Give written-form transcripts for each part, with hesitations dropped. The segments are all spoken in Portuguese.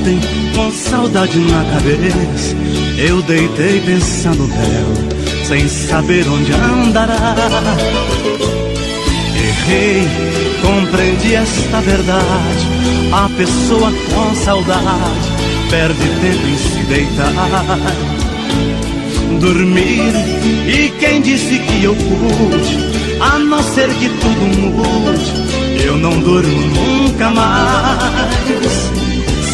Ontem, com saudade na cabeça, eu deitei pensando nela, sem saber onde andará. Errei, compreendi esta verdade. A pessoa com saudade perde tempo em se deitar, dormir. E quem disse que eu pude, a não ser que tudo mude, eu não durmo nunca mais.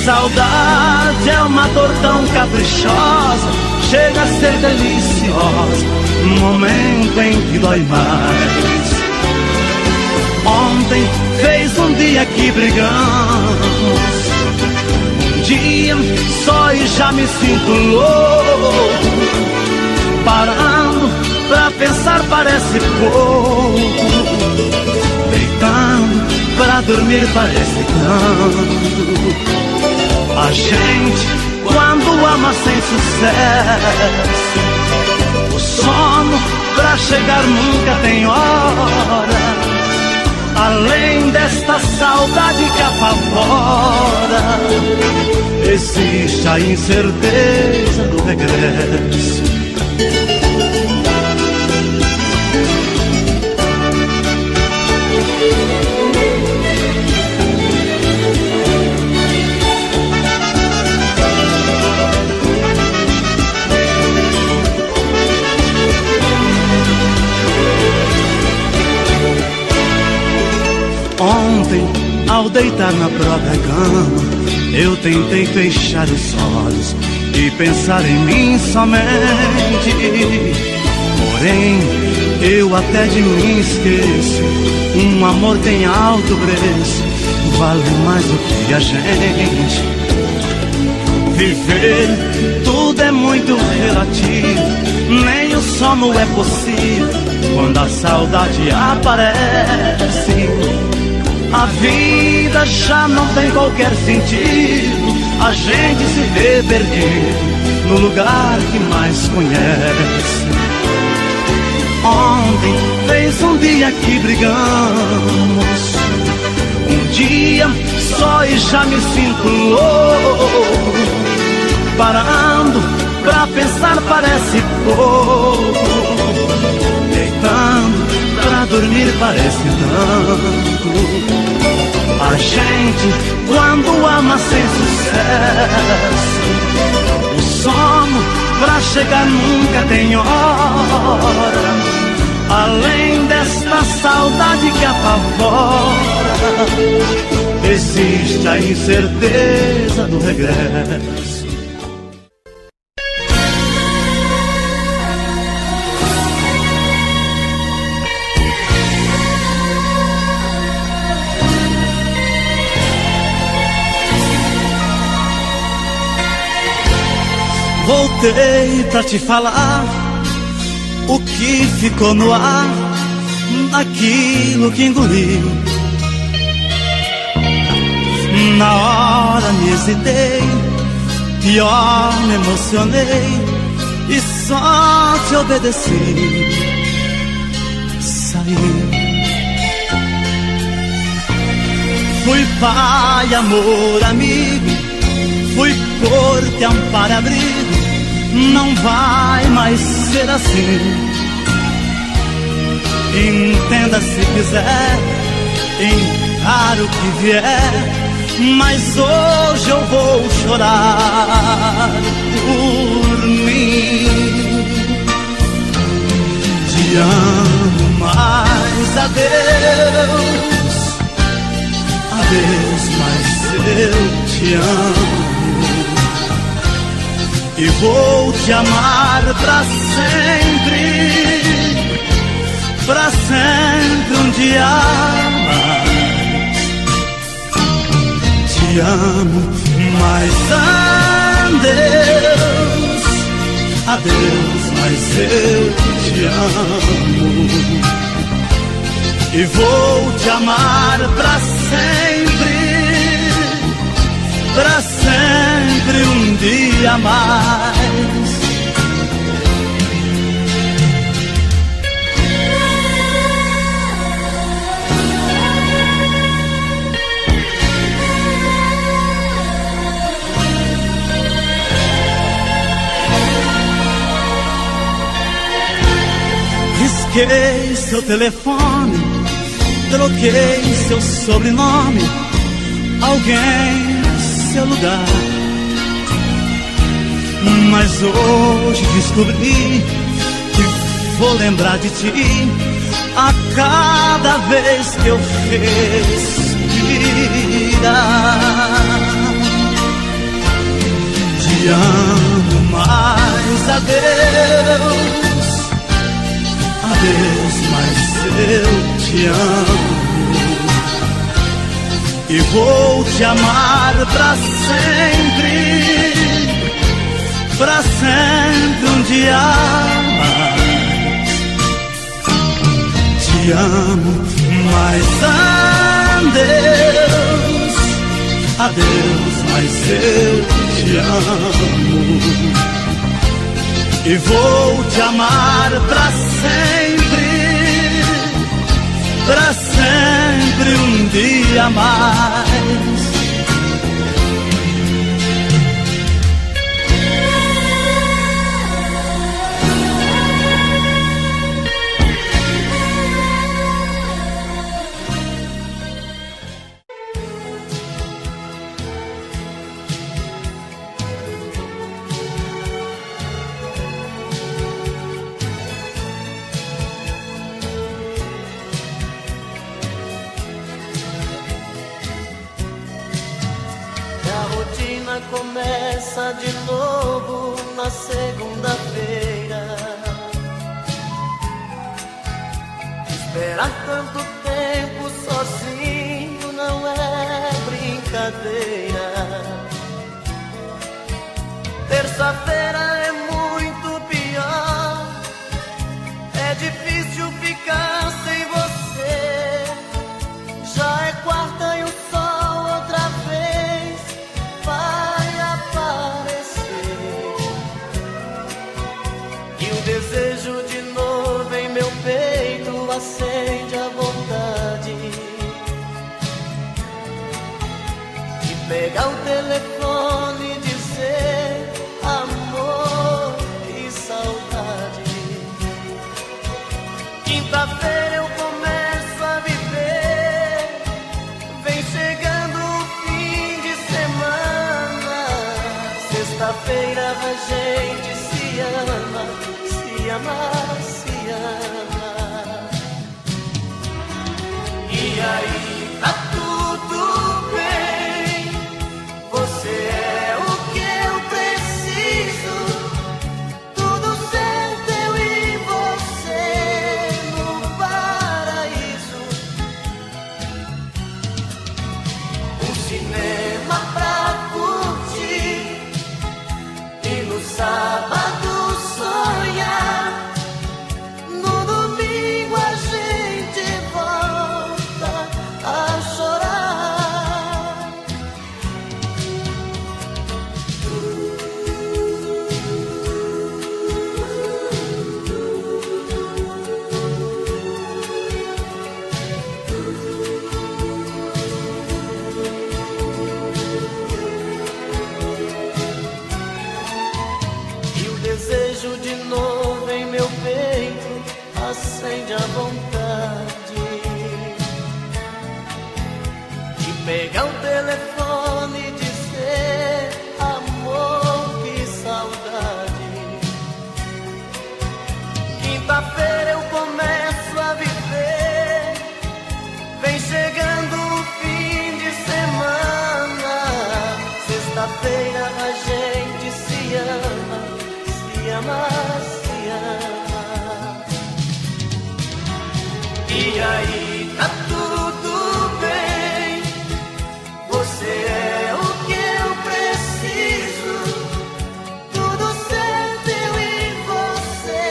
Saudade é uma dor tão caprichosa, chega a ser deliciosa, no momento em que dói mais. Ontem fez um dia que brigamos, um dia só e já me sinto louco. Parando pra pensar parece pouco, deitando pra dormir parece tanto. A gente, quando ama sem sucesso, o sono pra chegar nunca tem hora. Além desta saudade que apavora, existe a incerteza do regresso. Ontem, ao deitar na própria cama, eu tentei fechar os olhos e pensar em mim somente. Porém, eu até de mim esqueço. Um amor tem alto preço, vale mais do que a gente. Viver, tudo é muito relativo, nem o sono é possível quando a saudade aparece. A vida já não tem qualquer sentido, a gente se vê perdido no lugar que mais conhece. Ontem fez um dia que brigamos, um dia só e já me sinto louco. Parando pra pensar parece pouco, deitando pra dormir parece tanto. A gente, quando ama sem sucesso, o sono pra chegar nunca tem hora. Além desta saudade que apavora, existe a incerteza do regresso. Voltei pra te falar o que ficou no ar, aquilo que engoli. Na hora me hesitei, pior me emocionei e só te obedeci. Saí, fui pai, amor, amigo, fui corte, amparo, abrigo. Não vai mais ser assim. Entenda se quiser, encaro o que vier, mas hoje eu vou chorar por mim. Te amo, mas adeus, adeus, mas eu te amo. E vou te amar pra sempre um dia mais. Te amo, mas adeus, adeus, mas eu te amo. E vou te amar pra sempre um dia mais. Troquei seu telefone, troquei seu sobrenome, alguém seu lugar. Mas hoje descobri que vou lembrar de ti a cada vez que eu respirar. Te amo mais, adeus, adeus, mas eu te amo. E vou te amar pra sempre um dia mais. Te amo, mas adeus, adeus, mas eu te amo. E vou te amar pra sempre um dia mais. Começa de novo na segunda-feira. Esperar tanto tempo sozinho não é brincadeira. Terça-feira é muito pior. É difícil ficar sem você. Já é quarta e o sol outra vez vai aparecer. E o desejo de novo em meu peito acende a vontade de pegar o telefone e dizer amor e saudade. Quinta-feira eu começo a viver, vem chegando o fim de semana. Sexta-feira a gente se ama, se ama, se ama. E aí tá tudo bem, você é o que eu preciso. Tudo certo, eu e você no paraíso. Um cinema pra curtir e no sábado sonhar. No domingo a gente volta a chorar. E o desejo de novo em meu peito acende a vontade de pegar o telefone e dizer amor, que saudade. Quinta-feira eu começo a viver, vem chegando o fim de semana. Sexta-feira a gente se ama, se ama, se ama. E aí tá tudo bem, você é o que eu preciso. Tudo certo, eu e você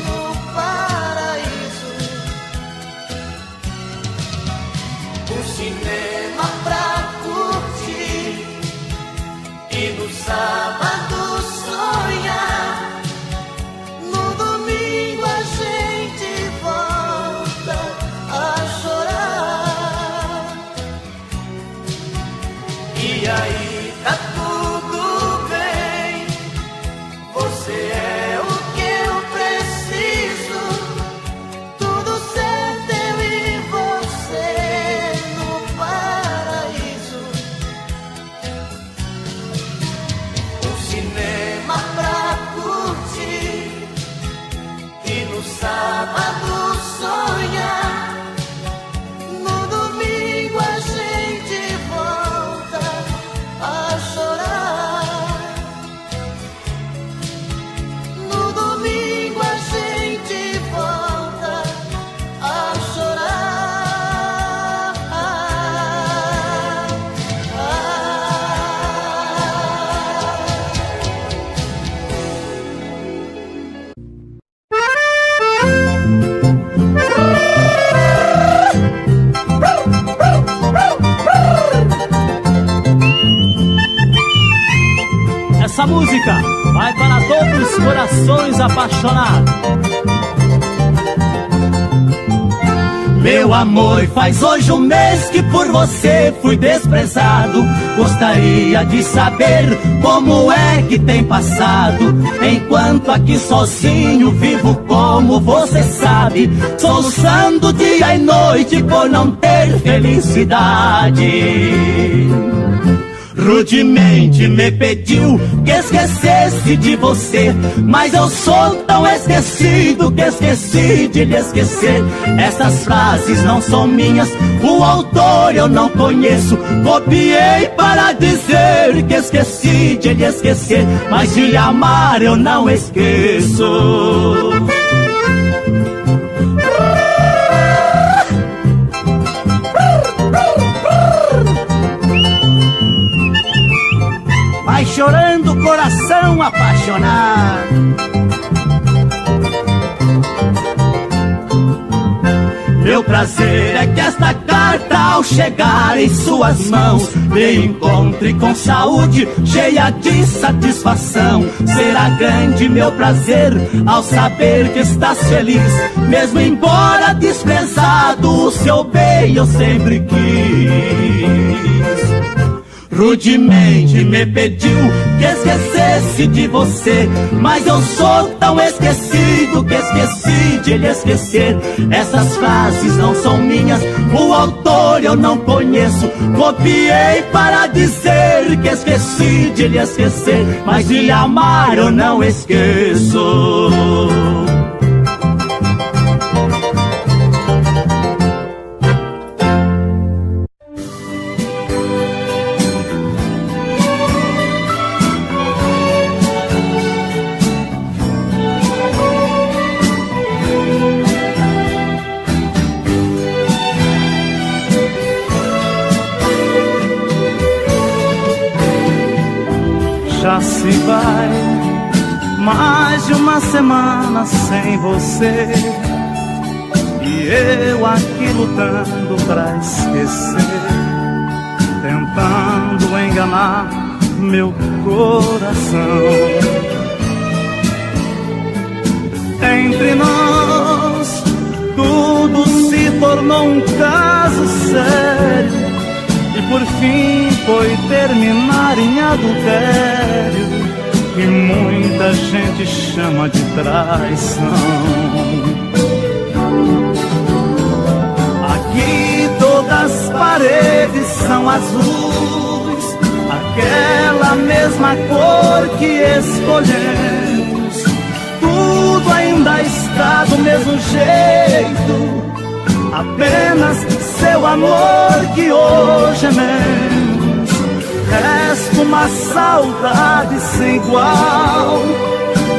no paraíso. Um cinema pra curtir e no sábado sonhar. No domingo a gente volta a chorar. E aí tá tudo bem, você é o que eu preciso. música vai para todos os corações apaixonados. Meu amor, faz hoje um mês que por você fui desprezado. Gostaria de saber como é que tem passado. Enquanto aqui sozinho vivo como você sabe, soluçando dia e noite por não ter felicidade. Rudemente me pediu que esquecesse de você, mas eu sou tão esquecido que esqueci de lhe esquecer. Essas frases não são minhas, o autor eu não conheço. Copiei para dizer que esqueci de lhe esquecer, mas de lhe amar eu não esqueço. Vai chorando o coração apaixonado. Meu prazer é que esta carta, ao chegar em suas mãos, me encontre com saúde, cheia de satisfação. Será grande meu prazer ao saber que estás feliz, mesmo embora desprezado, o seu bem eu sempre quis. Rudemente me pediu que esquecesse de você, mas eu sou tão esquecido que esqueci de lhe esquecer. Essas frases não são minhas, o autor eu não conheço. Copiei para dizer que esqueci de lhe esquecer, mas de lhe amar eu não esqueço. Já se vai mais de uma semana sem você, e eu aqui lutando pra esquecer, tentando enganar meu coração. Entre nós tudo se tornou um caso sério, e por fim foi terminar em adultério, que muita gente chama de traição. Aqui todas as paredes são azuis, aquela mesma cor que escolhemos. Tudo ainda está do mesmo jeito, apenas seu amor que hoje é menos. Resta uma saudade sem igual,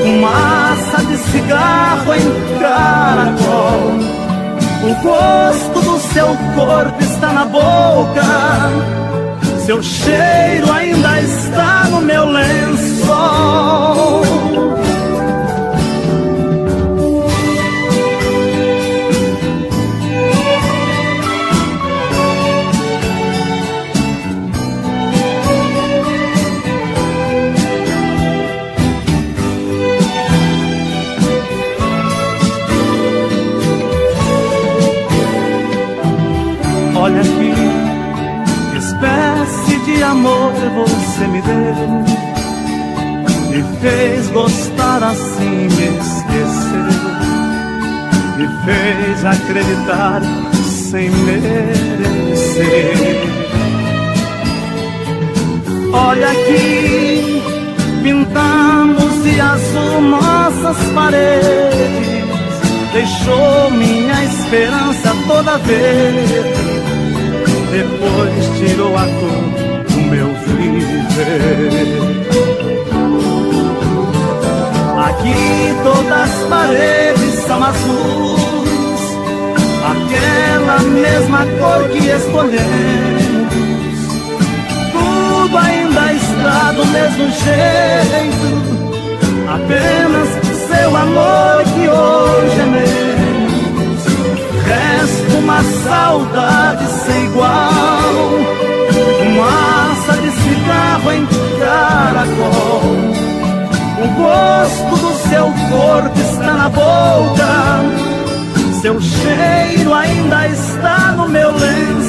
fumaça de cigarro em caracol. O gosto do seu corpo está na boca, seu cheiro ainda está no meu lençol. Olha aqui, que espécie de amor você me deu, me fez gostar assim, me esqueceu, me fez acreditar sem merecer. Olha aqui, pintamos de azul nossas paredes, deixou minha esperança toda verde, depois tirou a cor do meu viver. Aqui todas as paredes são azuis, aquela mesma cor que escolhemos. Tudo ainda está do mesmo jeito, apenas seu amor que hoje é menos. Resta uma saudade sem igual, fumaça de cigarro em caracol. gosto do seu corpo está na boca, seu cheiro ainda está no meu lençol.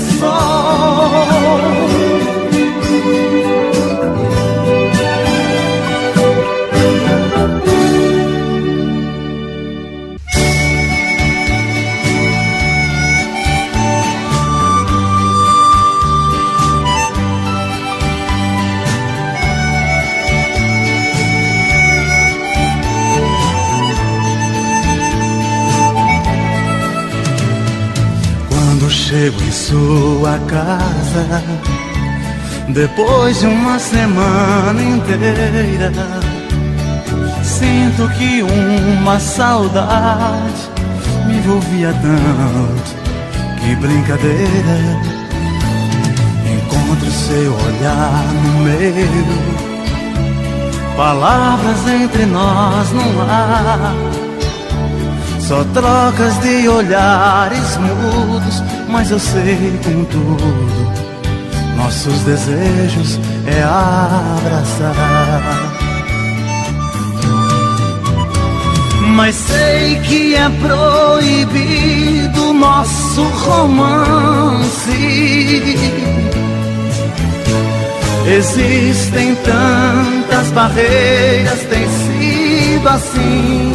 Chego em sua casa depois de uma semana inteira, sinto que uma saudade me envolvia tanto, que brincadeira. Encontro seu olhar no meu, palavras entre nós não há, só trocas de olhares mudos, mas eu sei contudo, nossos desejos é abraçar. Mas sei que é proibido nosso romance. Existem tantas barreiras, tem sido assim.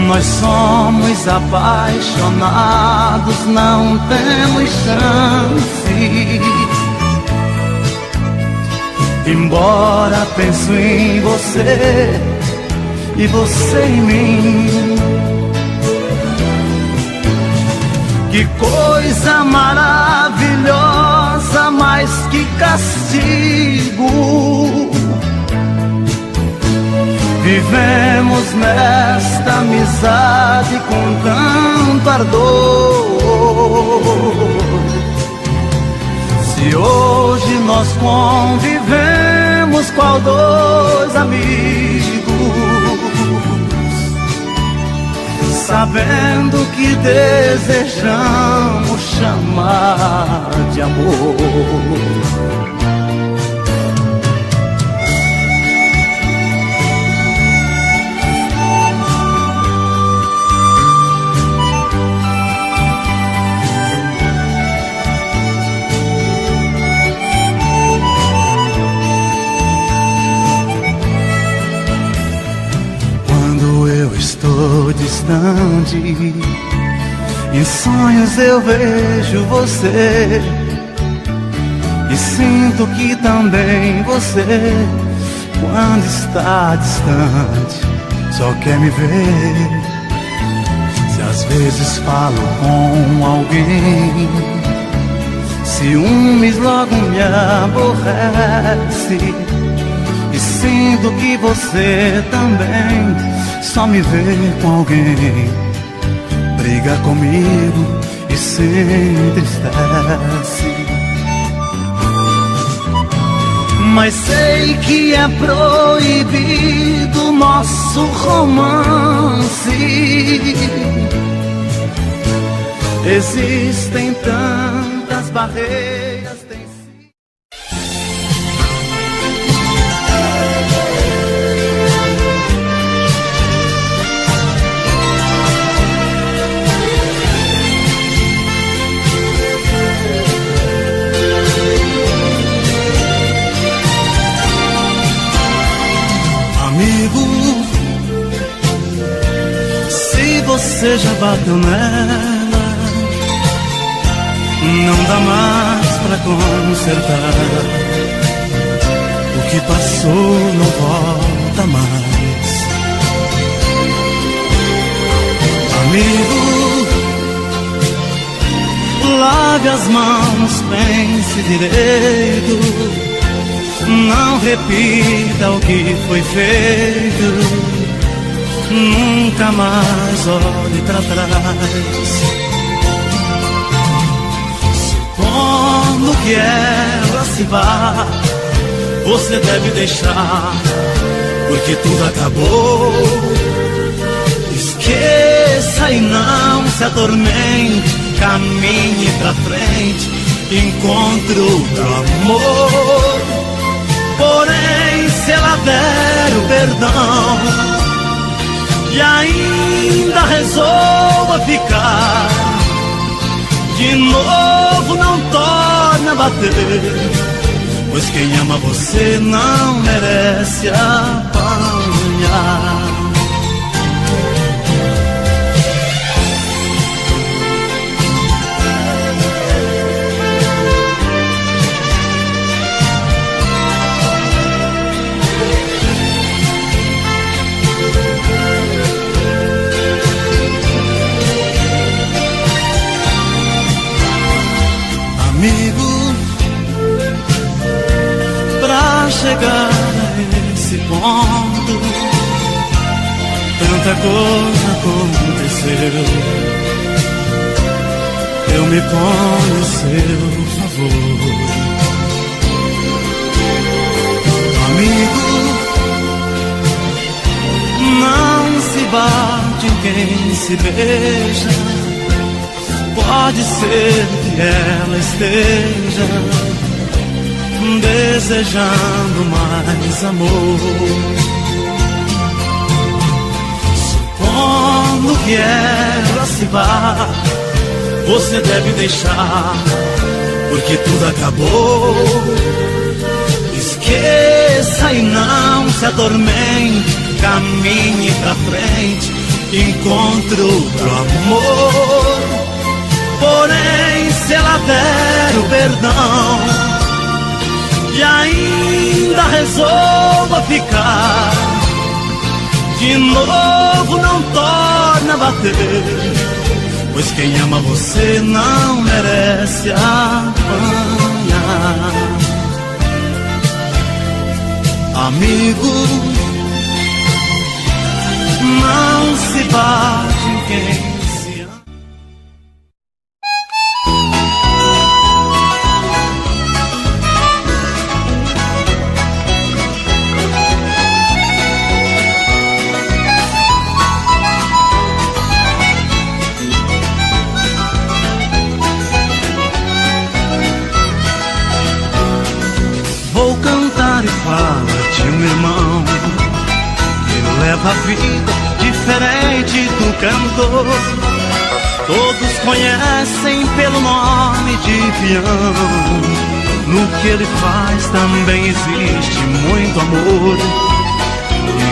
Nós somos apaixonados, não temos chance. Embora penso em você e você em mim. Que coisa maravilhosa, mais que castigo. Vivemos nesta amizade com tanto ardor. Se hoje nós convivemos qual dois amigos, sabendo que desejamos chamar de amor. Estou distante, em sonhos eu vejo você e sinto que também você, quando está distante, só quer me ver. Se às vezes falo com alguém, ciúmes logo me aborrece. E sinto que você também só me vê com alguém, briga comigo e se entristece. Mas sei que é proibido nosso romance. Existem tantas barreiras. Você já bateu nela, não dá mais pra consertar. O que passou não volta mais. Amigo, lave as mãos, pense direito, não repita o que foi feito. Nunca mais olhe pra trás. Supondo que ela se vá, você deve deixar, porque tudo acabou. Esqueça e não se atormente, caminhe pra frente, encontre outro amor. Porém, se ela der o perdão e ainda resolva ficar, de novo não torna a bater, pois quem ama você não merece apanhar. Amigo, pra chegar a esse ponto, tanta coisa aconteceu. Eu me ponho a seu favor. Amigo, não se bate em quem se beija. Pode ser que ela esteja desejando mais amor. Supondo que ela se vá, você deve deixar, porque tudo acabou. Esqueça e não se adormente, caminhe pra frente, encontre outro amor. Porém, se ela der o perdão e ainda resolva ficar, de novo não torna a bater, pois quem ama você não merece apanhar. Amigo, não se bate em quem a vida diferente do cantor. Todos conhecem pelo nome de peão. No que ele faz também existe muito amor.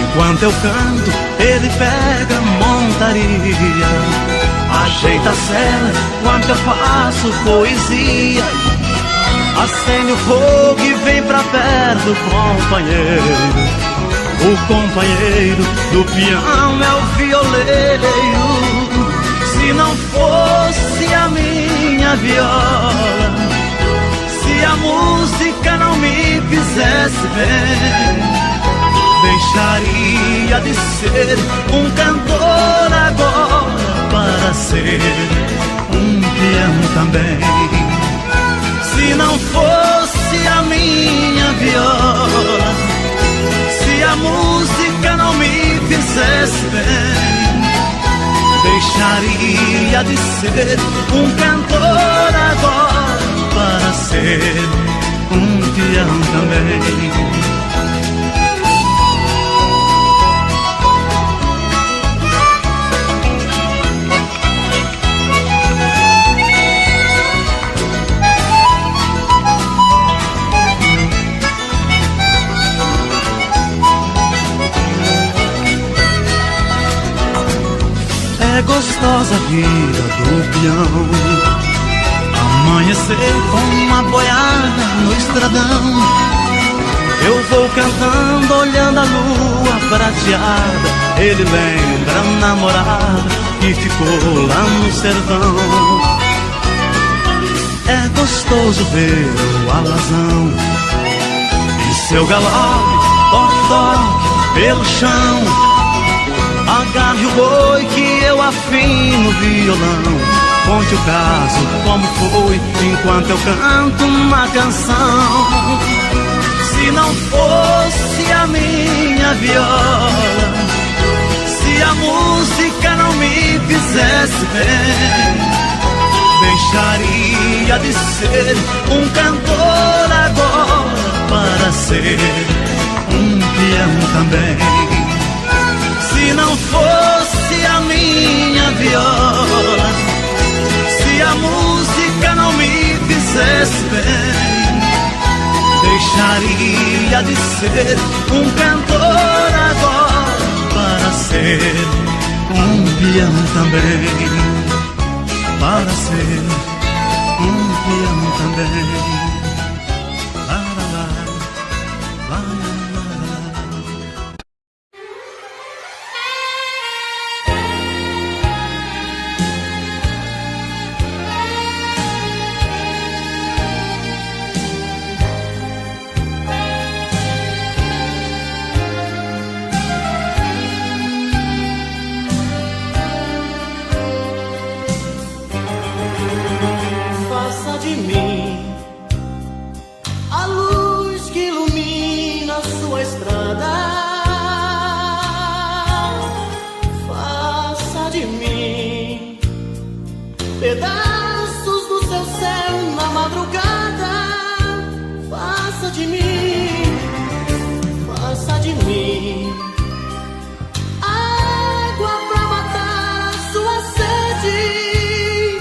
Enquanto eu canto, ele pega montaria, ajeita a cela enquanto eu faço poesia. Acende o fogo e vem pra perto, companheiro. O companheiro do peão é o violeiro. Se não fosse a minha viola, se a música não me fizesse bem, deixaria de ser um cantor agora para ser um peão também. Se não fosse a minha viola, se a música não me fizesse bem, deixaria de ser um cantor agora para ser um peão também. É gostosa a vida do peão, amanhecer com uma boiada no estradão. Eu vou cantando, olhando a lua prateada. Ele lembra a namorada que ficou lá no sertão. É gostoso ver o alazão e seu galope, toque pelo chão. Agarre o boi que eu afino o violão. Conte o caso, como foi, enquanto eu canto uma canção. Se não fosse a minha viola, se a música não me fizesse bem, deixaria de ser um cantor agora para ser um peão também. Se não fosse a minha viola, se a música não me fizesse bem, deixaria de ser um cantor agora para ser um peão também. Para ser um peão também. Pedaços do seu céu na madrugada. Faça de mim água pra matar sua sede,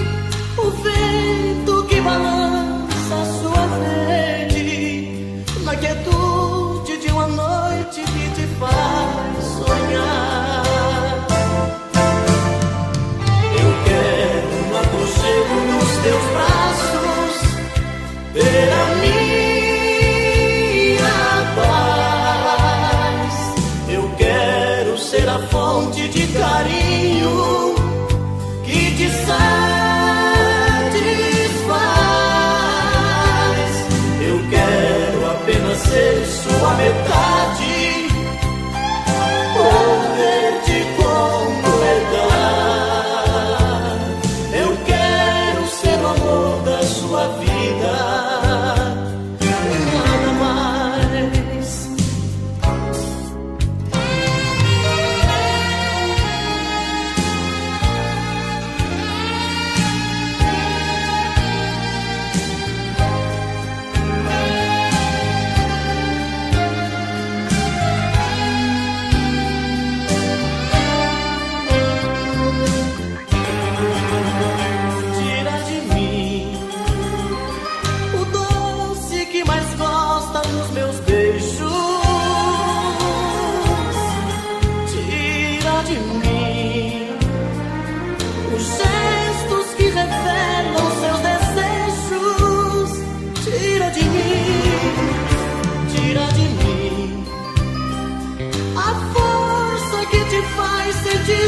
o vento que balança sua rede, na quietude de uma noite que te faz sonhar. Chego nos teus braços, ver a minha paz. Eu quero ser a fonte de carinho que te satisfaz. Eu quero apenas ser sua metade, poder-te completar. Sua vida, nada mais.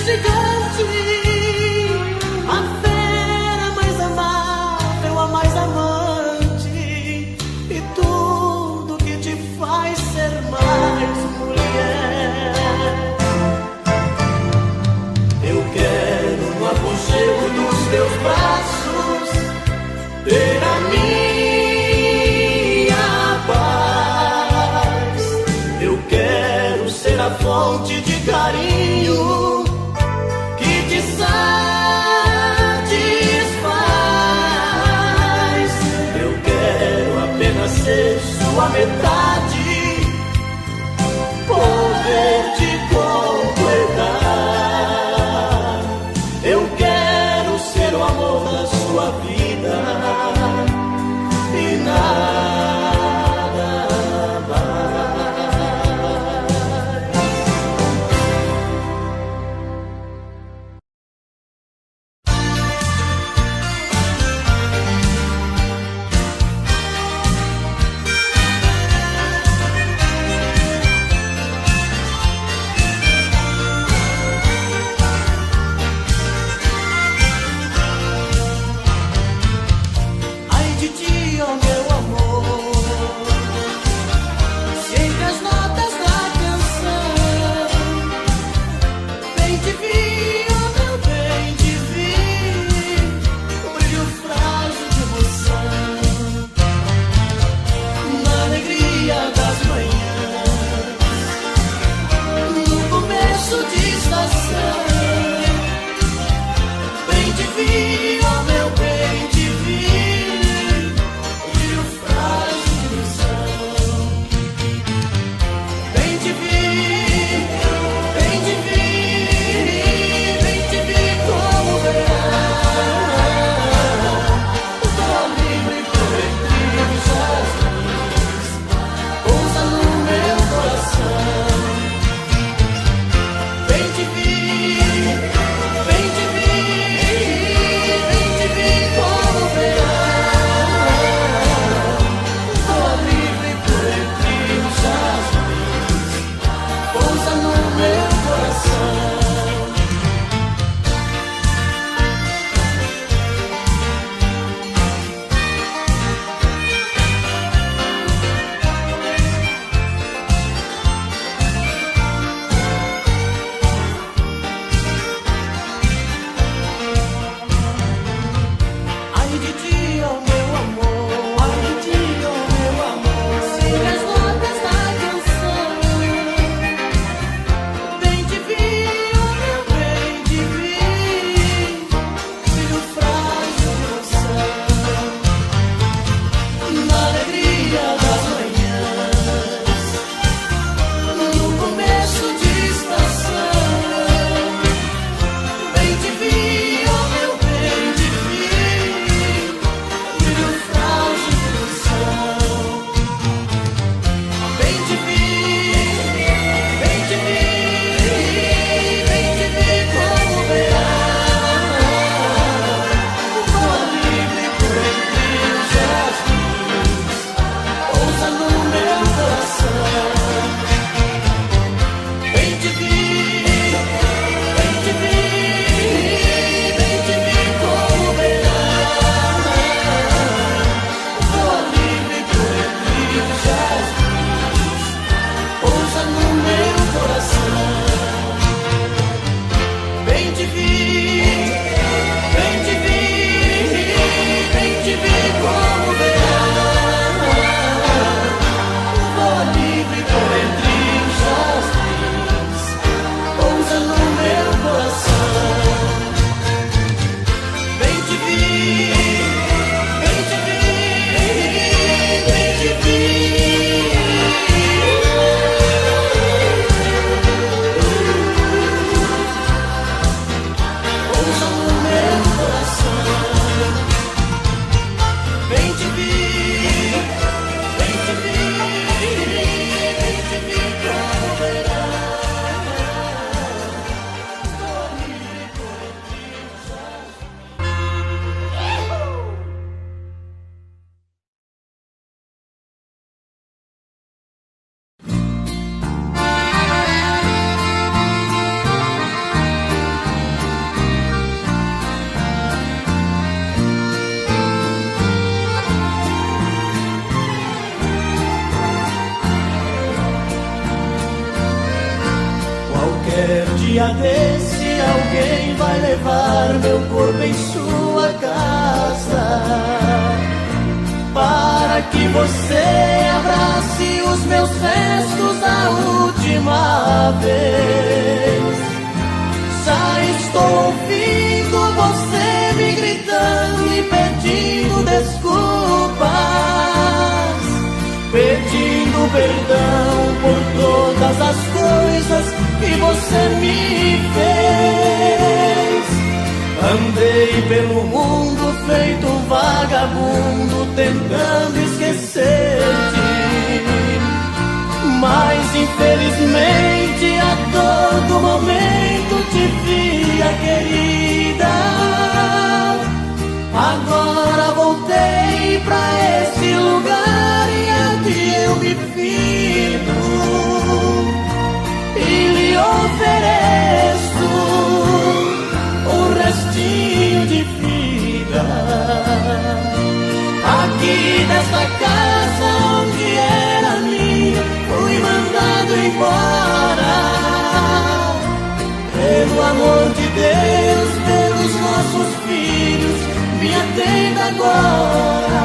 Gigante, a fera mais amável, a mais amante, e tudo que te faz ser mais mulher. Eu quero no aconchego dos teus braços ter a minha paz. Eu quero ser a fonte de carinho satisfaz. Eu quero apenas ser sua metade, poder te completar. Eu quero ser o amor da sua vida e nada mais. dia desse alguém vai levar meu corpo em sua casa, para que você abrace os meus restos da última vez. Já estou ouvindo você me gritando e pedindo desculpas, pedindo perdão por todas as coisas que você me fez. Andei pelo mundo feito um vagabundo, tentando esquecer-te, mas infelizmente a todo momento te via, querida. Agora voltei pra esse lugar e aqui eu me firmo e lhe ofereço um restinho de vida. Aqui nesta casa onde era minha, fui mandado embora. Pelo amor de Deus, pelos nossos filhos, me atenda agora.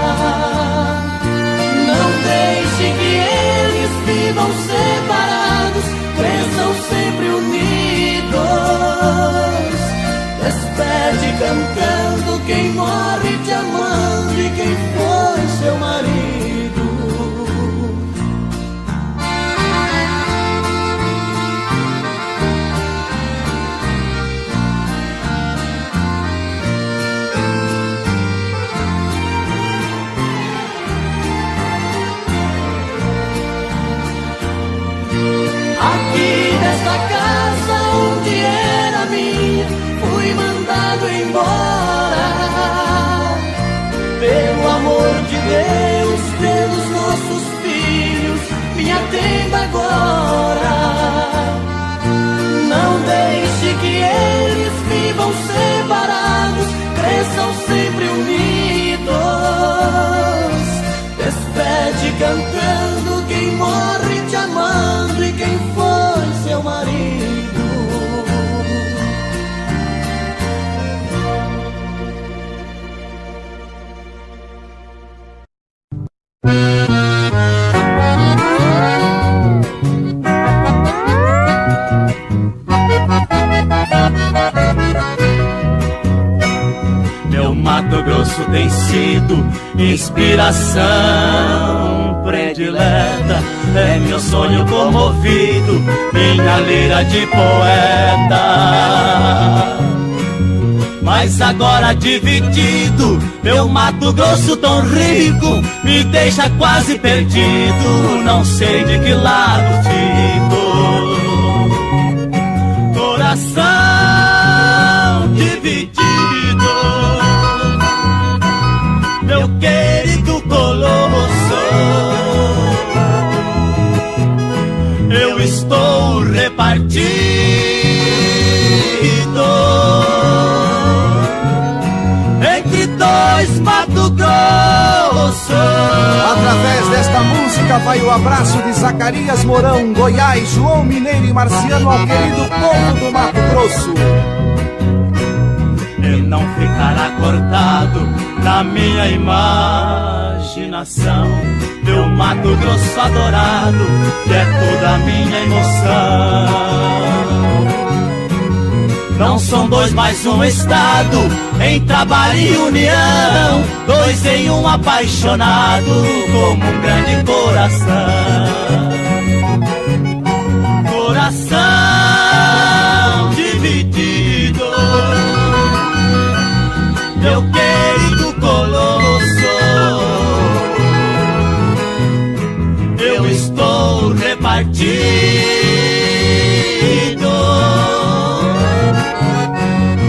Não deixe que eles vivam separados, cresçam sempre unidos. Despede cantando quem morre te amando e quem foi seu marido. Aqui nesta casa onde era minha, fui mandado embora. Pelo amor de Deus, pelos nossos filhos, me atenda agora. Não deixe que eles vivam separados, cresçam sempre unidos. Despede cantando quem morre te amando e quem foi seu marido. Meu Mato Grosso tem sido inspiração predileta, é meu sonho comovido, minha lira de poeta. Mas agora dividido, meu Mato Grosso tão rico me deixa quase perdido, não sei de que lado fico. Coração dividido, meu querido Colosso, eu estou repartido entre dois Mato Grosso. Através desta música vai o abraço de Zacarias Mourão, Goiás, João Mineiro e Marciano ao querido povo do Mato Grosso. E não ficará cortado na minha imaginação, meu Mato Grosso adorado, que é toda a minha emoção. Não são dois, mais um estado, em trabalho e união, dois em um apaixonado, como um grande coração. Coração dividido, meu querido Colosso, eu estou repartido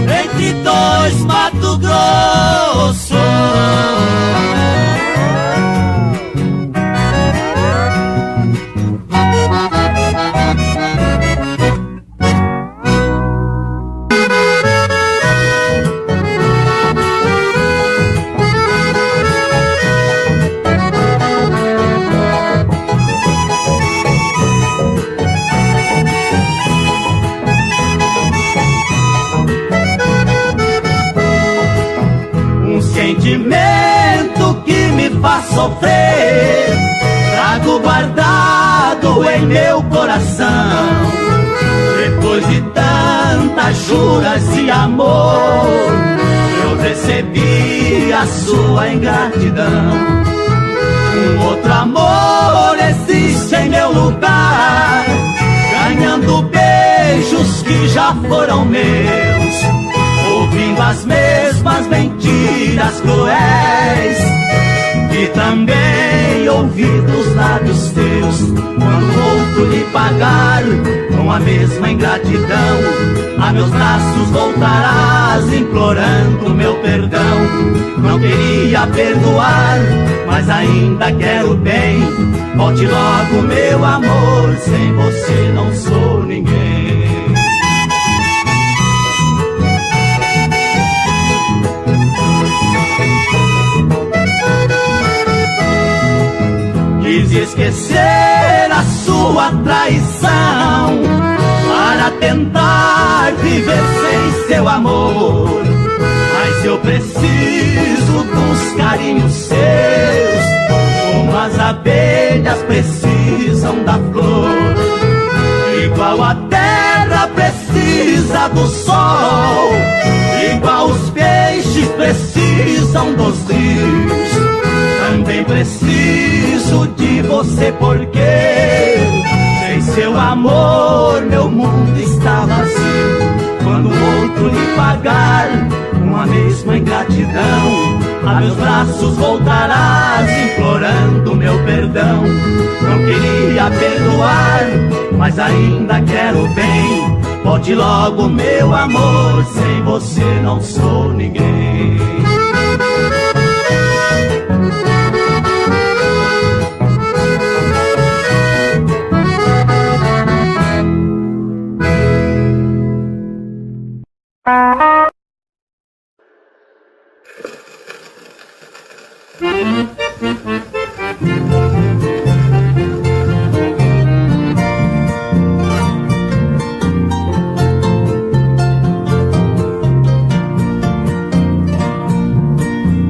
entre dois Mato Grosso. sentimento que me faz sofrer, trago guardado em meu coração. Depois de tantas juras de amor, eu recebi a sua ingratidão. Um outro amor existe em meu lugar, ganhando beijos que já foram meus, ouvindo as mesmas mentiras cruéis que também ouvi dos lábios teus. Quando outro lhe pagar com a mesma ingratidão, a meus braços voltarás implorando meu perdão. Não queria perdoar, mas ainda quero bem. Volte logo, meu amor, sem você não sou ninguém. Quis esquecer a sua traição para tentar viver sem seu amor, mas eu preciso dos carinhos seus, como as abelhas precisam da flor, igual a terra precisa do sol, igual os peixes precisam dos rios. Também preciso de você, porque sem seu amor meu mundo está vazio. Quando o outro lhe pagar com a mesma ingratidão, a meus braços voltarás implorando meu perdão. Não queria perdoar, mas ainda quero bem. Volte logo, meu amor, sem você não sou ninguém.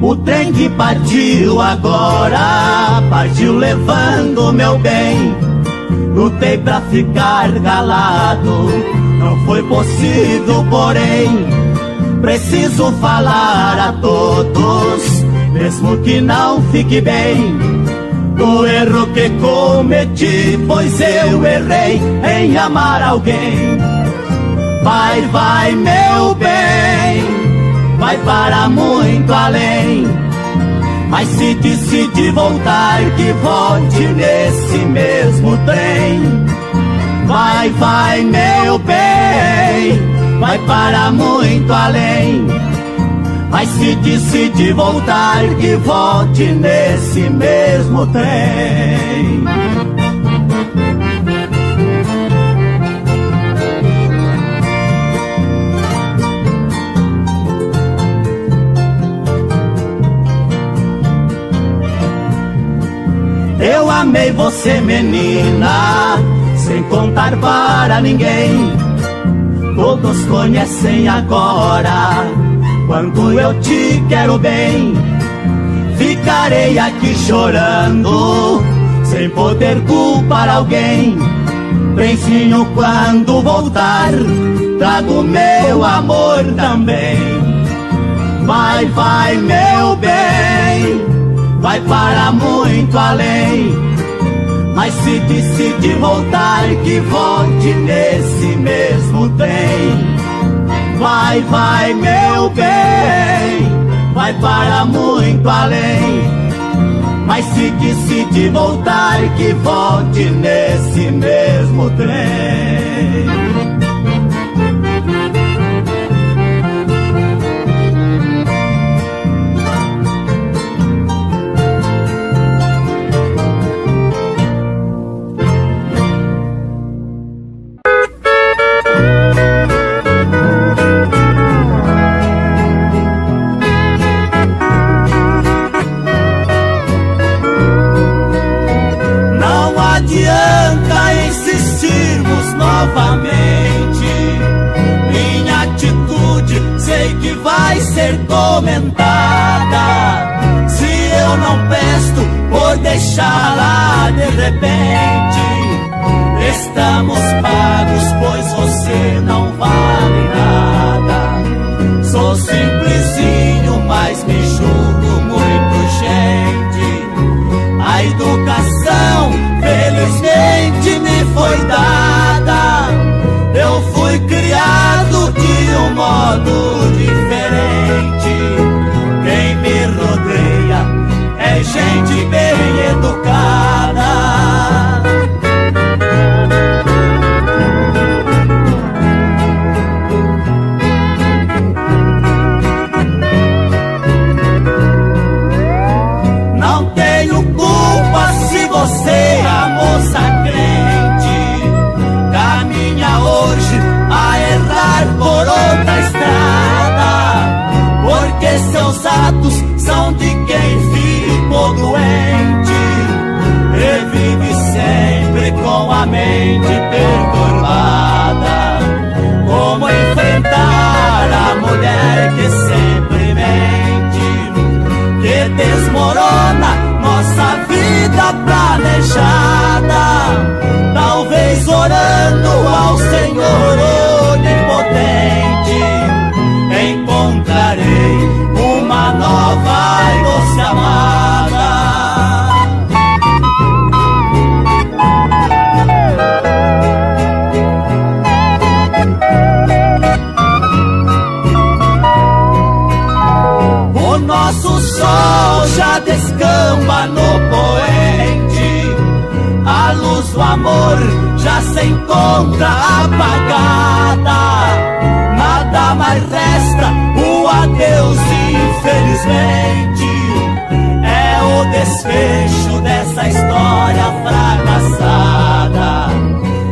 O trem que partiu agora, partiu levando meu bem. Lutei pra ficar calado, não foi possível, porém preciso falar a todos, mesmo que não fique bem, do erro que cometi, pois eu errei em amar alguém. Vai, vai, meu bem, vai para muito além, mas se decide voltar, que volte nesse mesmo trem. Vai, vai, meu bem, vai para muito além, mas se decide voltar, que volte nesse mesmo trem. Eu amei você, menina, sem contar para ninguém. Todos conhecem agora quanto eu te quero bem. Ficarei aqui chorando, sem poder culpar alguém. Benzinho, quando voltar, trago meu amor também. Vai, vai, meu bem, vai para muito além, mas se decide voltar, que volte nesse mesmo trem. Vai, vai, meu bem, vai para muito além, mas se decide voltar, que volte nesse mesmo trem. Novamente, comentada. Se eu não presto por deixá-la de repente, estamos pagos, pois você não vale nada. Sou simplesinho, mas me julgo muito gente. A educação felizmente me foi dada. Eu fui criado de um modo diferente. Quem me rodeia é gente bem educada. Não tenho culpa se você é moça crente, caminha hoje a errar por outra estrada, porque seus atos são de quem ficou doente e vive sempre com a mente perturbada. Como enfrentar a mulher que sempre mente, que desmorona nossa vida planejada? Talvez orando ao Senhor onipotente encontrarei uma nova e doce amada. O nosso sol já descamba no poente, a luz do amor já se encontra apagada. Nada mais resta, o adeus infelizmente é o desfecho dessa história fracassada.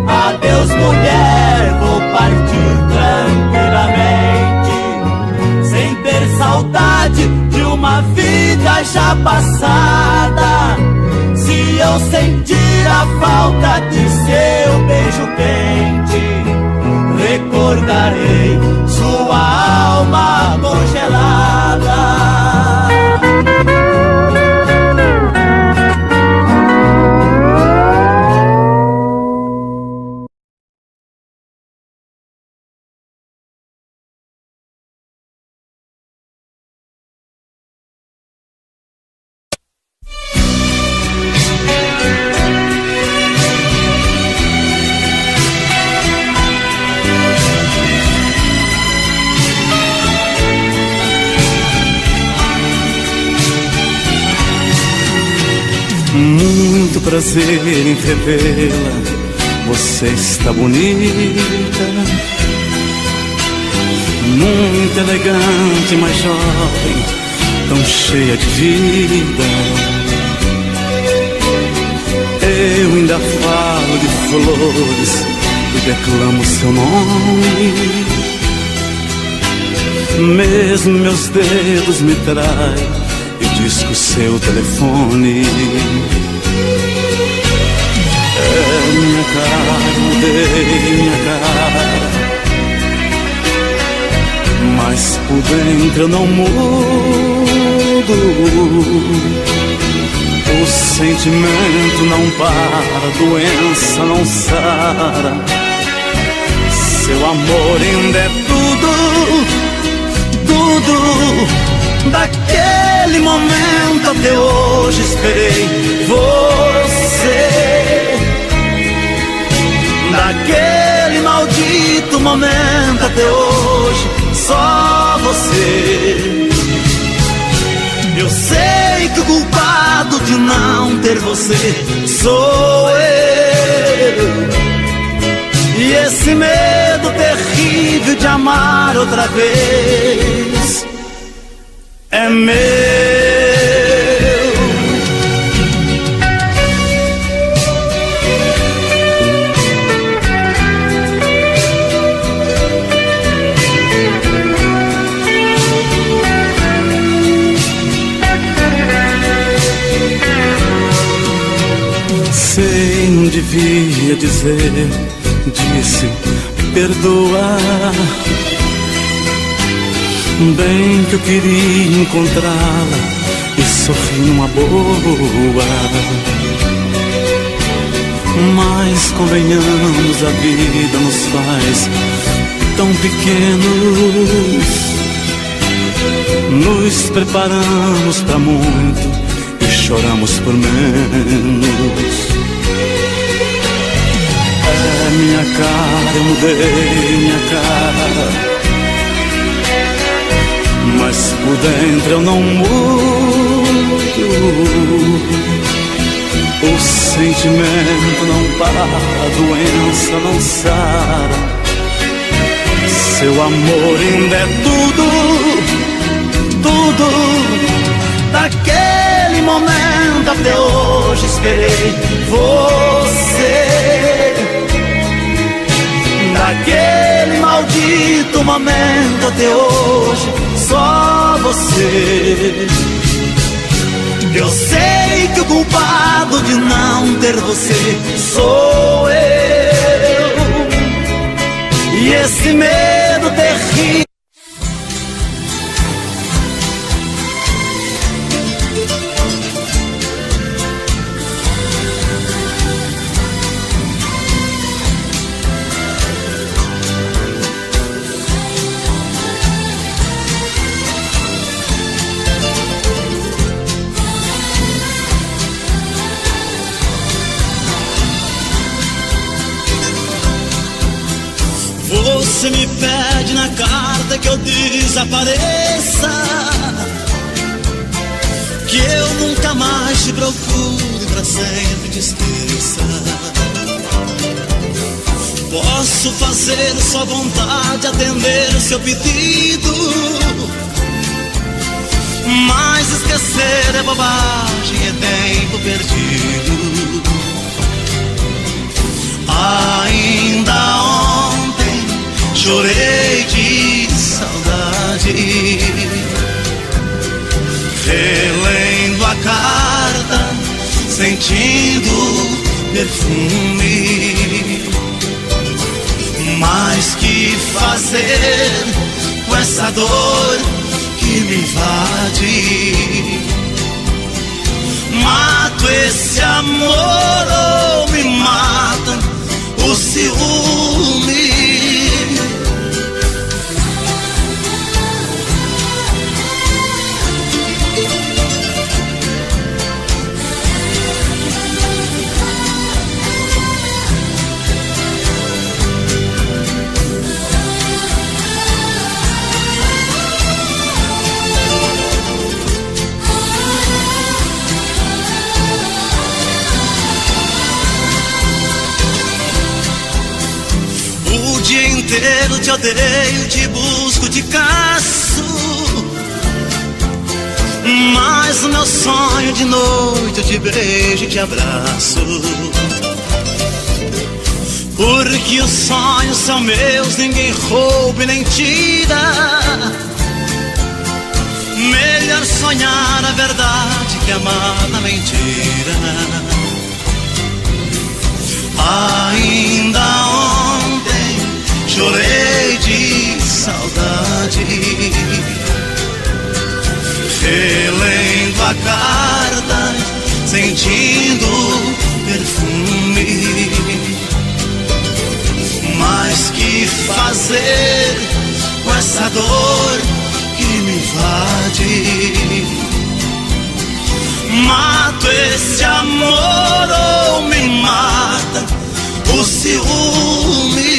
Adeus mulher, vou partir tranquilamente, sem ter saudade de uma vida já passada. Se eu sentir a falta de seu beijo quente, recordarei sua alma congelada. Muito prazer em revê-la, você está bonita, muito elegante, mas jovem, tão cheia de vida. Eu ainda falo de flores e declamo seu nome, mesmo meus dedos me traem e diz que o seu telefone é minha cara, mudei minha cara, mas por dentro eu não mudo. O sentimento não para, a doença não sara, seu amor ainda é tudo, tudo. Daquele momento até hoje esperei você, daquele maldito momento até hoje só você. Eu sei que o culpado de não ter você sou eu, e esse medo terrível de amar outra vez é meu. Sei, não devia dizer, disse, perdoa. Bem que eu queria encontrá-la e sorri numa boa, mas convenhamos, a vida nos faz tão pequenos. Nos preparamos pra muito e choramos por menos. É minha cara, eu mudei minha cara, mas por dentro eu não mudo. O sentimento não para, a doença não sara. Seu amor ainda é tudo, tudo. Daquele momento até hoje esperei você. Daquele maldito momento até hoje, só você. Eu sei que o culpado de não ter você sou eu. E esse medo terrível. Você me pede na carta que eu desapareça, que eu nunca mais te procure, pra sempre te esqueça. Posso fazer sua vontade, atender o seu pedido, mas esquecer é bobagem, é tempo perdido. Ainda ontem chorei de saudade, relendo a carta, sentindo perfume. Mas que fazer com essa dor que me invade? Mato esse amor ou me mata o ciúme? O dia inteiro te odeio, te busco, te caço, mas o meu sonho de noite eu te beijo e te abraço. Porque os sonhos são meus, ninguém rouba e nem tira. Melhor sonhar a verdade que amar na mentira. Ainda ontem chorei de saudade, relendo a carta, sentindo perfume. Mas que fazer com essa dor que me invade? Mato esse amor ou me mata o ciúme?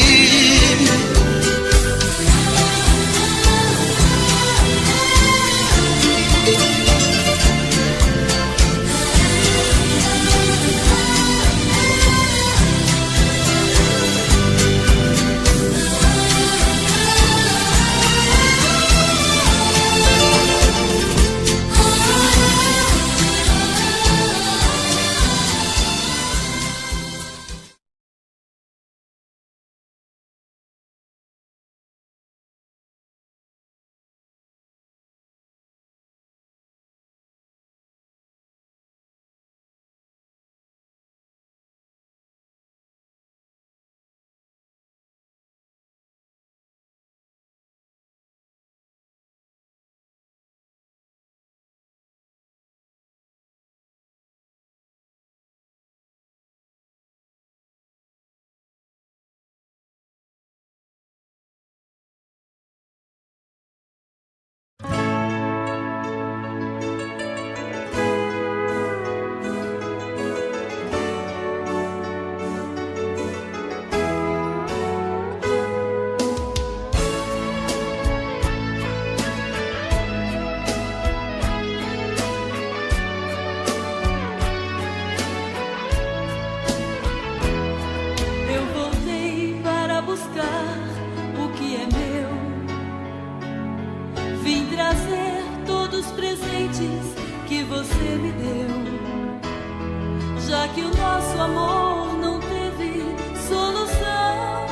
que o nosso amor não teve solução,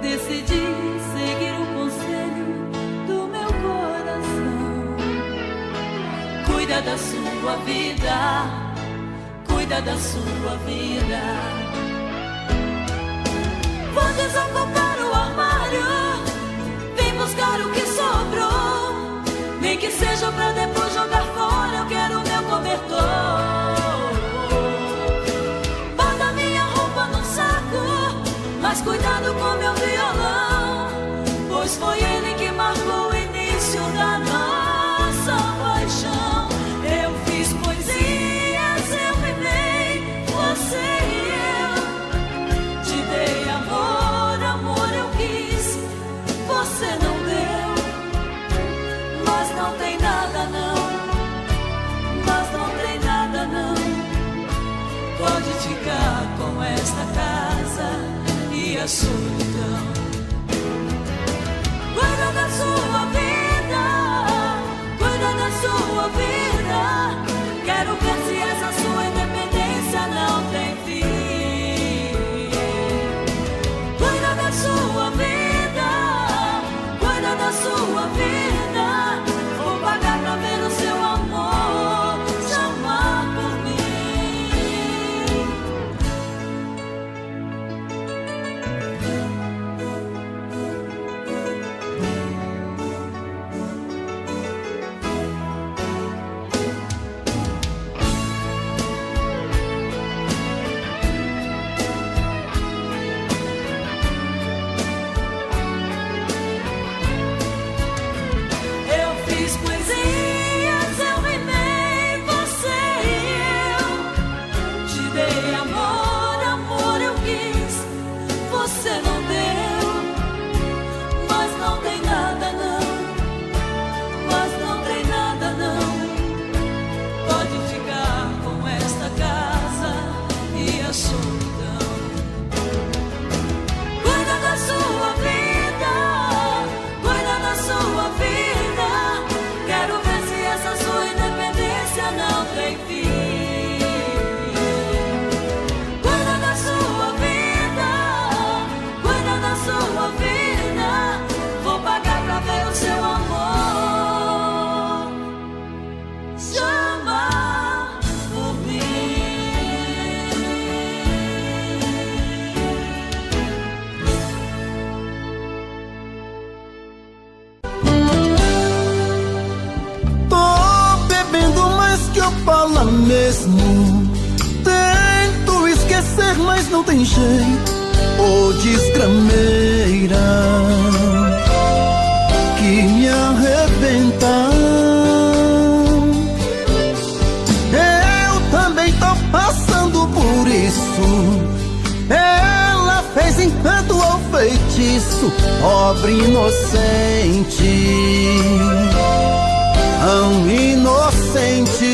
decidi seguir o conselho do meu coração. Cuida da sua vida, cuida da sua vida. Vou desocupar o armário, vem buscar o que sobrou, nem que seja pra depois jogar fora. Eu quero meu cobertor. Bota minha roupa no saco, mas cuidado com meu violão, pois foi ele que marcou o início da nossa paixão. Eu fiz poesias, eu rimei, você e eu. Te dei amor, amor eu quis, você não deu. Mas não tem nada não, mas não tem nada não. Pode ficar com esta casa e a solidão. Cuida da sua vida, cuida da sua vida. Quero ver se essa sua independência não tem fim. Cuida da sua vida, cuida da sua vida. Vou pagar pra ver o seu amor chamar por mim. Eu fiz poesias, eu rimei, você e eu. Te dei amor, amor eu quis, você não deu. Mas não tem nada não, mas não tem nada não. Pode ficar com esta casa e a solidão. Cuida da sua vida, cuida da sua vida. Quero ver se essa sua independência não tem fim. Cuida da sua vida, cuida da sua vida. Vou pagar pra ver o seu amor chamar por mim. Tô bebendo mais que eu falo mesmo. Tento esquecer, mas não tem jeito. Ô desgrameira que me arrebenta. Eu também tô passando por isso. Ela fez encanto ou feitiço, pobre inocente, tão inocente.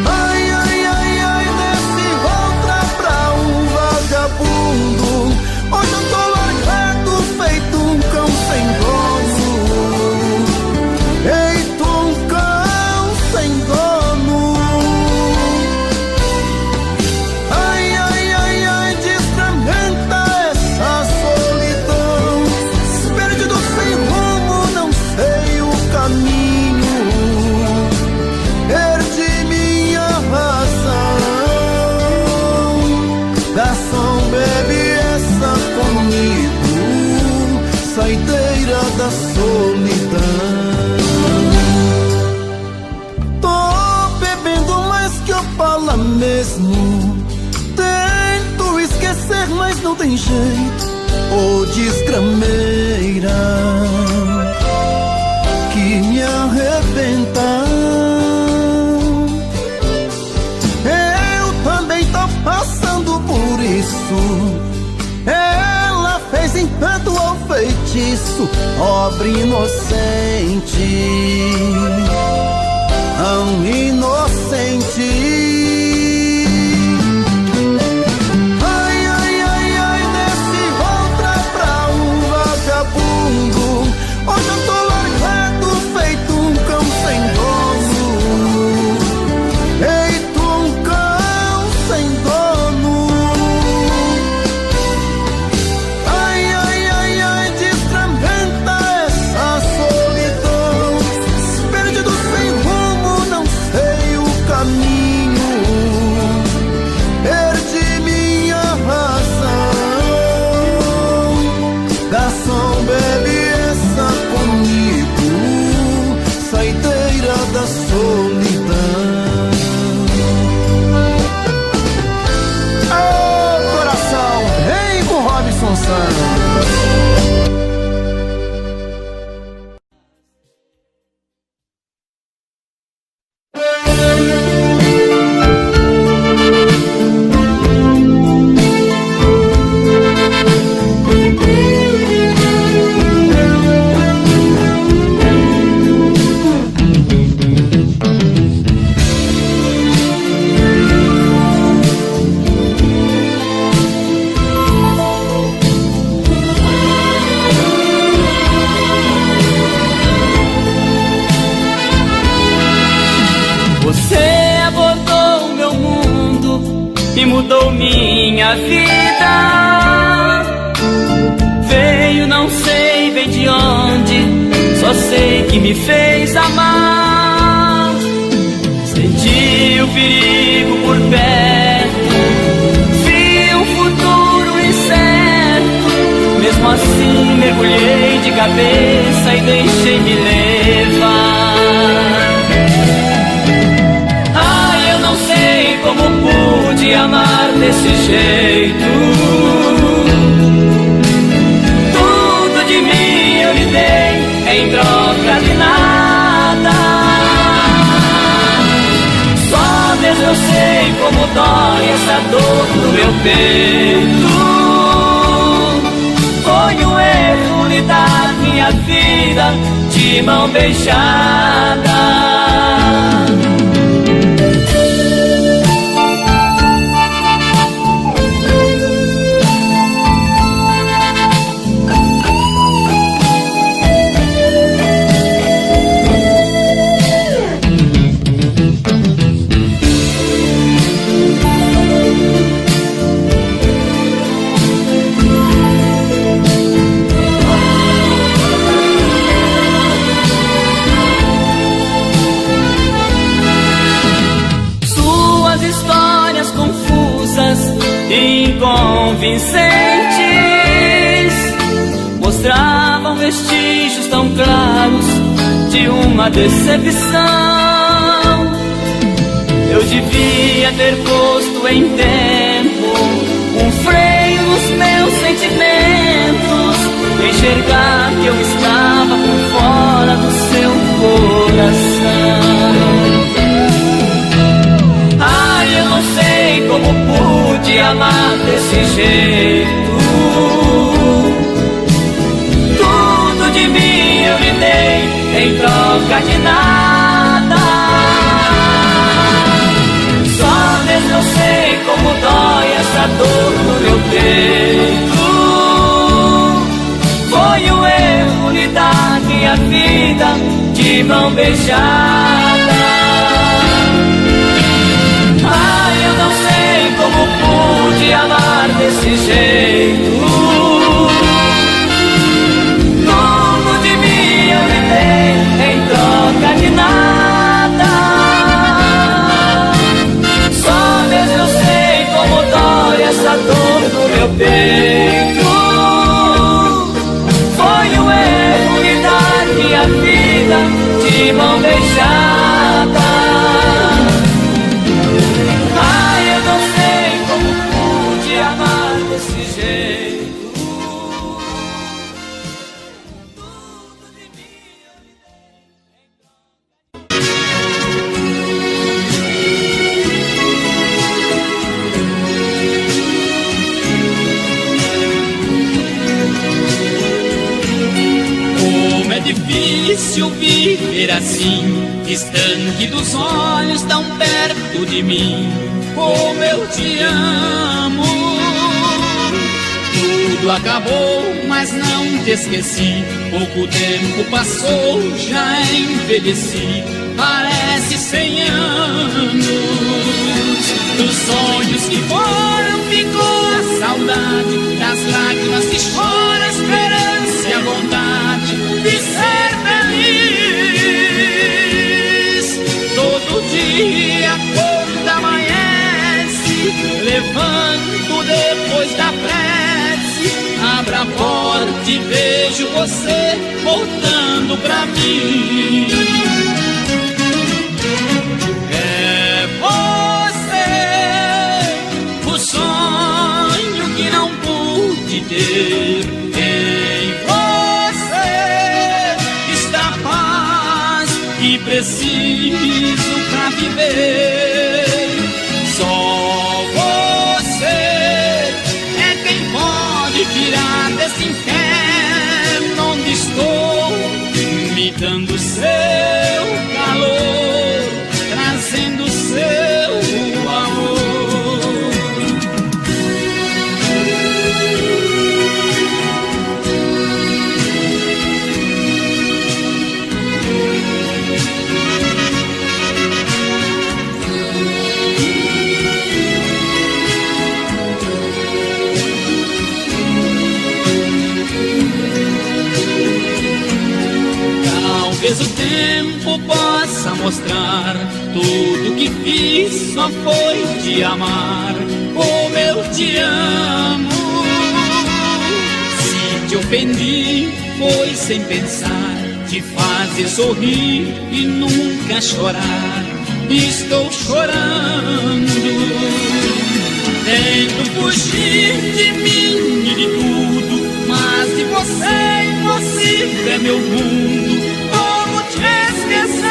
Ai, ai, ai, ai, desse outra pra um vagabundo. Hoje eu tô largado, feito um cão sem dono. Feito um cão sem dono. Ai, ai, ai, ai, desfragmenta essa solidão. Perdido sem rumo, não sei o caminho. Perdi minha razão. Garçom, bebe essa comigo, saideira da solidão. Tô bebendo mais que eu falo mesmo. Tento esquecer, mas não tem jeito. Ô desgrameira que me arrebenta. Eu também tô passando por isso. Ela fez encanto ou feitiço, pobre inocente, tão inocente. Ai, ai, ai, ai, desse outra pra um vagabundo. Hoje eu tô largado, feito um cão sem dono. minha vida veio, não sei bem de onde, só sei que me fez amar. Senti o perigo por perto, vi um futuro incerto, mesmo assim mergulhei de cabeça e deixei-me levar. Ai, eu não sei como pude amar desse jeito. Tudo de mim eu lhe dei em troca de nada. Só mesmo eu sei como dói essa dor no meu peito. Foi um erro lhe dar minha vida de mão beijada. Inconvincentes mostravam vestígios tão claros de uma decepção. Eu devia ter posto em tempo um freio nos meus sentimentos, enxergar que eu estava por fora do seu coração. Ai, eu não sei como pude amar desse jeito. Tudo de mim eu lhe dei em troca de nada. Só mesmo eu sei como dói essa dor no meu peito. Foi um erro lhe dar minha vida de mão beijada. Ai, eu não sei como pude amar desse jeito. Tudo de mim eu lhe dei em troca de nada. Só mesmo eu sei como dói essa dor no meu peito. Foi um erro lhe dar minha vida de mão beijada. Difícil viver assim, distante dos olhos, tão perto de mim. Como eu te amo. Tudo acabou, mas não te esqueci. Pouco tempo passou, já envelheci. Parece 100 anos. Dos sonhos que foram ficou a saudade, das lágrimas que chora, a esperança e a vontade de ser feliz. Todo dia quando amanhece, levanto depois da prece, abro a porta e vejo você voltando pra mim. É você, o sonho que não pude ter. Preciso pra viver. Só você é quem pode tirar desse inferno onde estou, me dando seu calor, trazendo seu amor. Talvez o tempo possa mostrar tudo que fiz só foi te amar como eu te amo. Se te ofendi foi sem pensar, te fazer sorrir e nunca chorar. Estou chorando, tento fugir de mim e de tudo, mas de você impossível é meu mundo. Como te esquecer?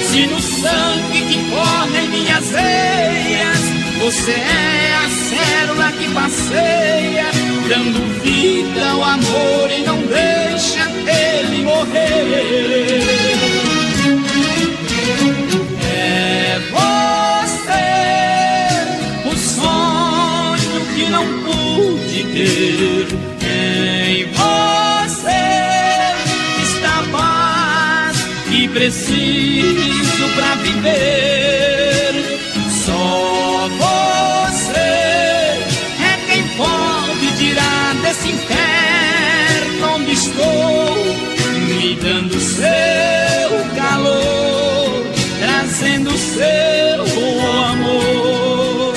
Se no sangue que corre em minhas veias você é a célula que passeia, dando vida ao amor e não deixa ele morrer. É você, o sonho que não pude ter. Em você está a paz que preciso pra viver. Só você é quem pode tirar desse inferno onde estou, me dando seu calor, trazendo seu amor.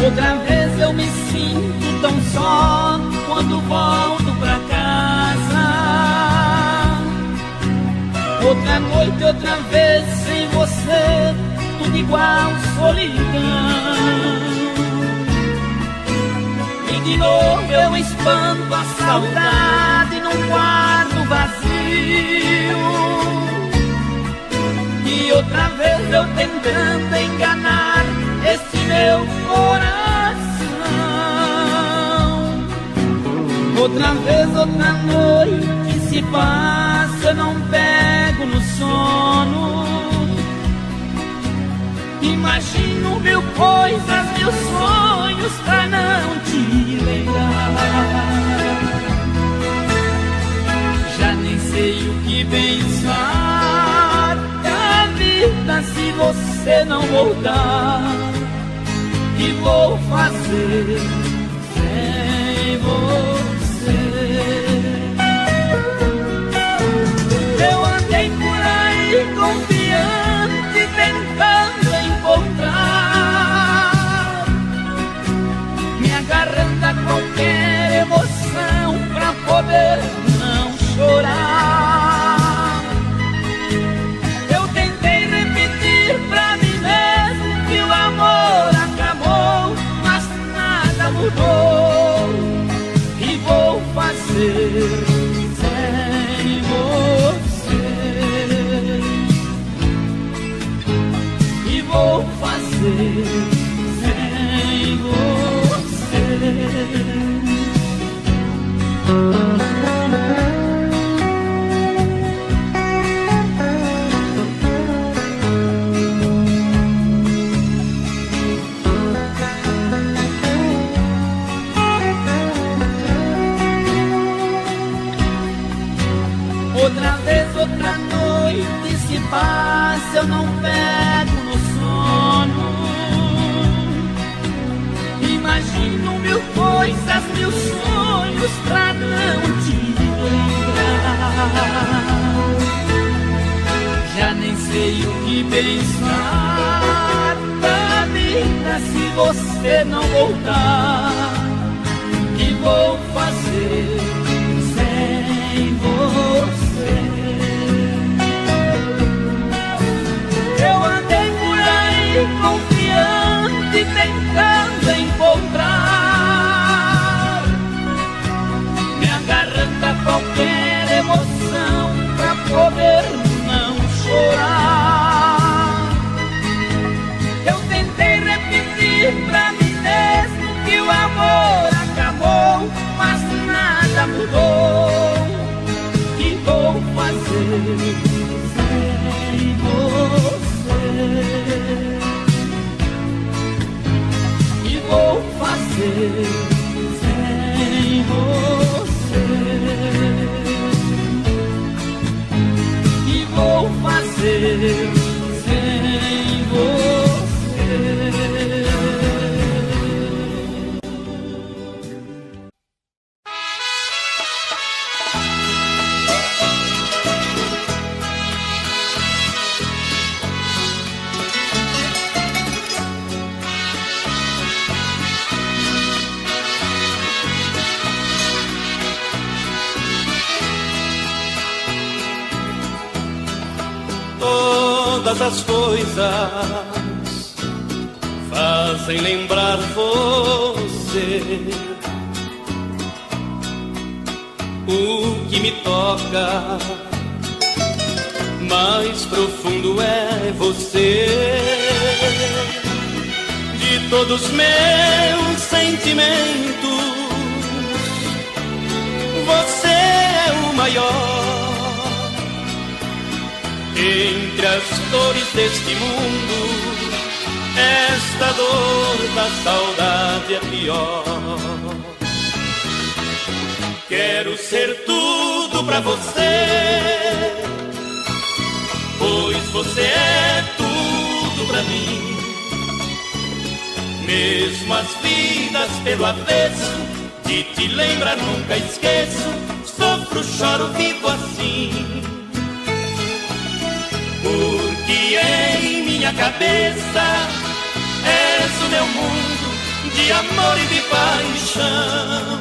Outra vez eu me sinto tão só quando volto pra casa. Outra noite, outra vez sem você, tudo igual solidão. E de novo eu espanto a saudade num quarto vazio. E outra vez eu tentando enganar esse meu coração. Outra vez, outra noite se passa, eu não pego no sono. Imagino mil coisas, mil sonhos pra não te lembrar. Já nem sei o que pensar da vida se você não voltar. Que vou fazer sem você? Eu andei por aí confiante, tentando encontrar, me agarrando a qualquer emoção pra poder não chorar. Eu tentei repetir pra mim mesmo que o amor mas nada mudou. E vou fazer sem você? E vou fazer sem você? Outra vez, outra noite se passa, eu não pego no sono. Imagino mil coisas, mil sonhos pra não te lembrar. Já nem sei o que pensar da vida se você não voltar. Que vou fazer sem você? Eu andei por aí confiante, tentando encontrar, me agarrando a qualquer emoção pra poder não chorar. Eu tentei repetir pra mim mesmo que o amor acabou, mas nada mudou. Que vou fazer sem você? fazer sem você? Que vou fazer sem você? Todas as coisas fazem lembrar você. O que me toca mais profundo é você. De todos meus sentimentos, você é o maior. Entre as dores deste mundo, esta dor da saudade é pior. Quero ser tudo pra você, pois você é tudo pra mim. Mesmo as vidas pelo avesso, de te lembrar nunca esqueço. Sofro, choro, vivo assim. Porque em minha cabeça és o meu mundo de amor e de paixão.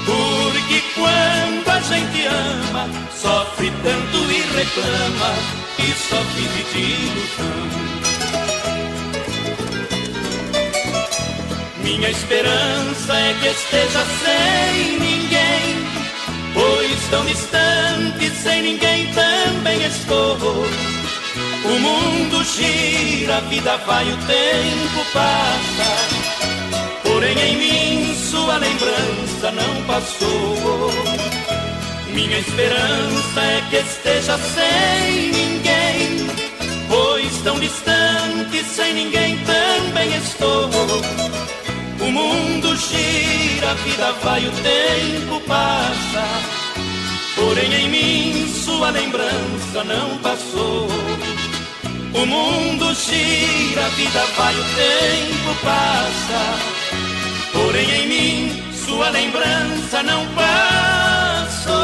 Porque quando a gente ama, sofre tanto e reclama, e só vive de ilusão. Minha esperança é que esteja sem ninguém, pois tão distante, sem ninguém também estou. O mundo gira, a vida vai, o tempo passa, porém em mim sua lembrança não passou. Minha esperança é que esteja sem ninguém, pois tão distante, sem ninguém também estou. O mundo gira, a vida vai, o tempo passa, porém em mim sua lembrança não passou. O mundo gira, a vida vai, o tempo passa, porém em mim sua lembrança não passou.